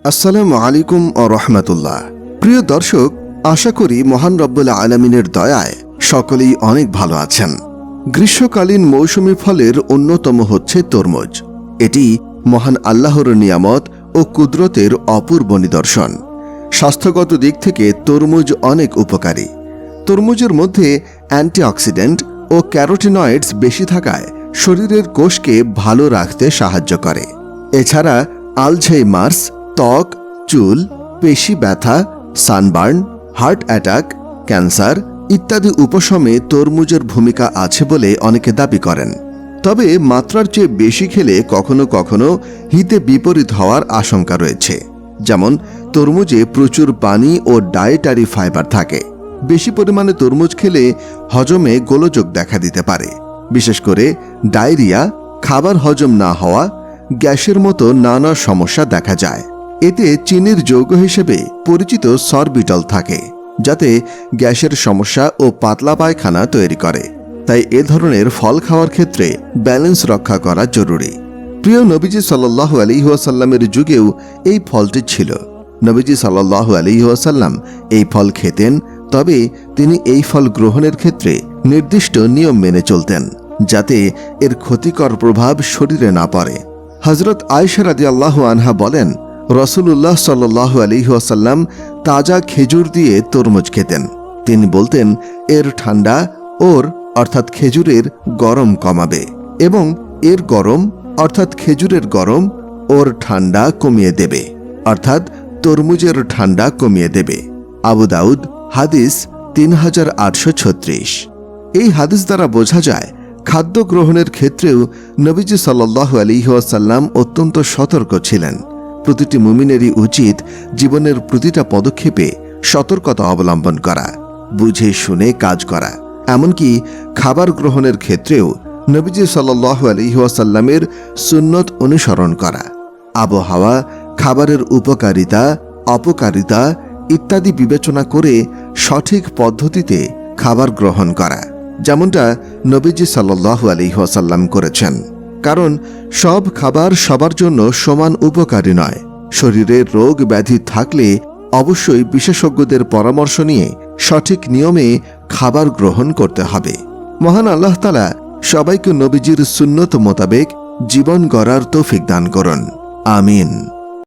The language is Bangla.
আসসালামু আলাইকুম ও রহমতুল্লাহ। প্রিয় দর্শক, আশা করি মহান রব্বুল আলামিনের দয়ায় সকলেই অনেক ভালো আছেন। গ্রীষ্মকালীন মৌসুমী ফলের অন্যতম হচ্ছে তরমুজ। এটি মহান আল্লাহর নিয়ামত ও কুদরতের অপূর্ব নিদর্শন। স্বাস্থ্যগত দিক থেকে তরমুজ অনেক উপকারী। তরমুজের মধ্যে অ্যান্টিঅক্সিডেন্ট ও ক্যারোটিনয়েডস বেশি থাকায় শরীরের কোষকে ভালো রাখতে সাহায্য করে। এছাড়া আলঝেইমার্স, ত্বক, চুল, পেশি ব্যথা, সানবার্ন, হার্ট অ্যাটাক, ক্যান্সার ইত্যাদি উপশমে তরমুজের ভূমিকা আছে বলে অনেকে দাবি করেন। তবে মাত্রার চেয়ে বেশি খেলে কখনো কখনো হিতে বিপরীত হওয়ার আশঙ্কা রয়েছে। যেমন তরমুজে প্রচুর পানি ও ডায়েটারি ফাইবার থাকে। বেশি পরিমাণে তরমুজ খেলে হজমে গোলযোগ দেখা দিতে পারে, বিশেষ করে ডায়রিয়া, খাবার হজম না হওয়া, গ্যাসের মতো নানা সমস্যা দেখা যায়। এতে চিনির যৌগ হিসেবে পরিচিত সরবিটল থাকে, যাতে গ্যাসের সমস্যা ও পাতলা পায়খানা তৈরি করে। তাই এ ধরনের ফল খাওয়ার ক্ষেত্রে ব্যালেন্স রক্ষা করা জরুরি। প্রিয় নবীজি সাল্লাল্লাহু আলাইহি ওয়াসাল্লামের যুগেও এই ফলটি ছিল। নবীজি সাল্লাল্লাহু আলাইহি ওয়াসাল্লাম এই ফল খেতেন, তবে তিনি এই ফল গ্রহণের ক্ষেত্রে নির্দিষ্ট নিয়ম মেনে চলতেন, যাতে এর ক্ষতিকর প্রভাব শরীরে না পড়ে। হযরত আয়েশা রাদিয়াল্লাহু আনহা বলেন, রাসূলুল্লাহ সাল্লাল্লাহু আলাইহি ওয়াসাল্লাম তাজা খেজুর দিয়ে তরমুজ খেতেন। তিনি বলতেন, এর ঠান্ডা ওর অর্থাৎ খেজুরের গরম কমাবে, এবং এর গরম অর্থাৎ খেজুরের গরম ওর ঠান্ডা কমিয়ে দেবে, অর্থাৎ তরমুজের ঠান্ডা কমিয়ে দেবে। আবু দাউদ, হাদিস 3836। এই হাদিস দ্বারা বোঝা যায় খাদ্য গ্রহণের ক্ষেত্রেও নবীজি সাল্লাল্লাহু আলাইহি ওয়াসাল্লাম অত্যন্ত সতর্ক ছিলেন। প্রতিটি মুমিনেরই উচিত জীবনের প্রতিটা পদক্ষেপে সতর্কতা অবলম্বন করা, বুঝে শুনে কাজ করা। এমনকি খাবার গ্রহণের ক্ষেত্রেও নবীজি সাল্লাল্লাহু আলাইহি ওয়াসাল্লামের সুন্নত অনুসরণ করা। আবহাওয়া, খাবারের উপকারিতা, অপকারিতা ইত্যাদি বিবেচনা করে সঠিক পদ্ধতিতে খাবার গ্রহণ করা, যেমনটা নবীজি সাল্লাল্লাহু আলাইহি ওয়াসাল্লাম করেছেন। কারণ সব খাবার সবার জন্য সমান উপকারী নয়। শরীরে রোগ ব্যাধি থাকলে অবশ্যই বিশেষজ্ঞদের পরামর্শ নিয়ে সঠিক নিয়মে খাবার গ্রহণ করতে হবে। মহান আল্লাহ তাআলা সবাইকে নবীজির সুন্নত মোতাবেক জীবন গড়ার তৌফিক দান করুন। আমিন।